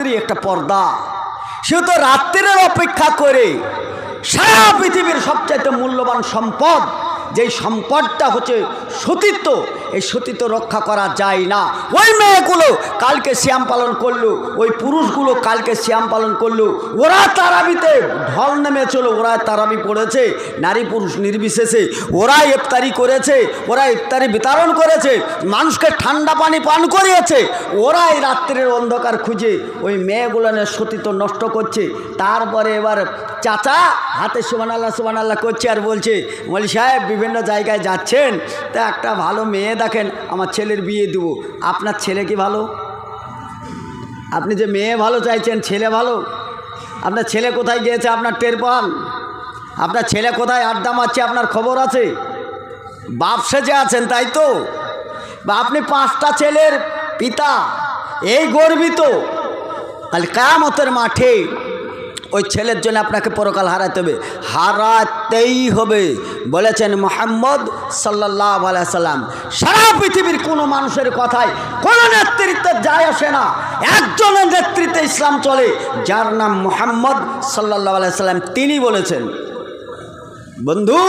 একটা পর্দা, সে তো রাত্রির অপেক্ষা করে সারা পৃথিবীর সবচাইতে মূল্যবান সম্পদ, যেই সম্পদটা হচ্ছে সতীত্ব, এই সতীত্ব রক্ষা করা যায় না। ওই মেয়েগুলো কালকে শ্যাম পালন করলো, ওই পুরুষগুলো কালকে শ্যাম পালন করলো, ওরা তারাবিতে ঢল নেমেছিল, ওরা তারাবি পড়েছে, নারী পুরুষ নির্বিশেষে ওরা ইফতারি করেছে, ওরা ইফতারি বিতরণ করেছে, মানুষকে ঠান্ডা পানি পান করিয়েছে, ওরা এই রাত্রের অন্ধকার খুঁজে ওই মেয়েগুলোনের সতীত্ব নষ্ট করছে। তারপরে এবার চাচা হাতে সুবহানাল্লাহ করছে আর বলছে, মৌলভী সাহেব বিভিন্ন জায়গায় যাচ্ছেন, তা একটা ভালো মেয়ে দেখেন, আমার ছেলের বিয়ে দেব। আপনার ছেলে কি ভালো? আপনি যে মেয়ে ভালো চাইছেন, ছেলে ভালো? আপনার ছেলে কোথায় গিয়েছে আপনার টের পান? আপনার ছেলে কোথায় আড্ডা মারছে আপনার খবর আছে? বাপ সেজে আছেন, তাই তো? বা আপনি 5টা ছেলের পিতা, এই গর্বিত, কাল কিয়ামতের মাঠে ওই ছেলের জন্য আপনাকে পরকাল হারাতে হবে, হারাতেই হবে। বলেছেন মুহাম্মদ সাল্লাল্লাহু আলাইহি সাল্লাম, সারা পৃথিবীর কোনো মানুষের কথায় কোনো নেতৃত্বের যায় আসে না, একজনের নেতৃত্বে ইসলাম চলে, যার নাম মুহাম্মদ সাল্লাল্লাহু আলাইহি সাল্লাম। তিনি বলেছেন, বন্ধু,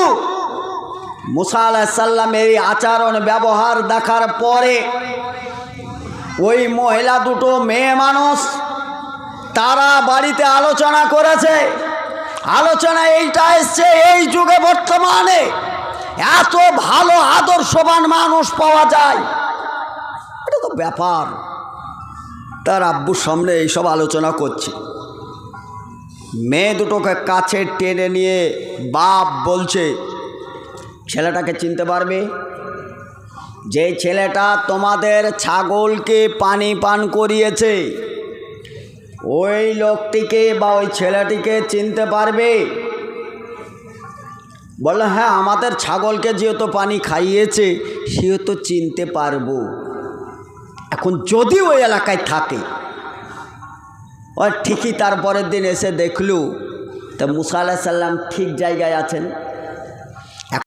মুসা আলাইহিস সালামের এই আচরণ ব্যবহার দেখার পরে ওই মহিলা দুটো মেয়ে মানুষ তারা বাড়িতে আলোচনা করেছে। আলোচনা এইটা এসছে, এই যুগে বর্তমানে এত ভালো আদর্শবান মানুষ পাওয়া যায়, এটা তো ব্যাপার। তার আব্বুর সামনে এইসব আলোচনা করছে, মেয়ে দুটোকে কাছে টেনে নিয়ে বাপ বলছে, ছেলেটাকে চিনতে পারবে? যে ছেলেটা তোমাদের ছাগলকে পানি পান করিয়েছে, ওই লোকটিকে বা ওই ছেলেটিকে চিনতে পারবে? বললো, হ্যাঁ, আমাদের ছাগলকে যেহেতু পানি খাইয়েছে সেহেতু চিনতে পারবো। এখন যদি ওই এলাকায় থাকে, ও ঠিকই তারপরের দিন এসে দেখলু তো মুসা আলাইহিস সালাম ঠিক জায়গায় আছেন।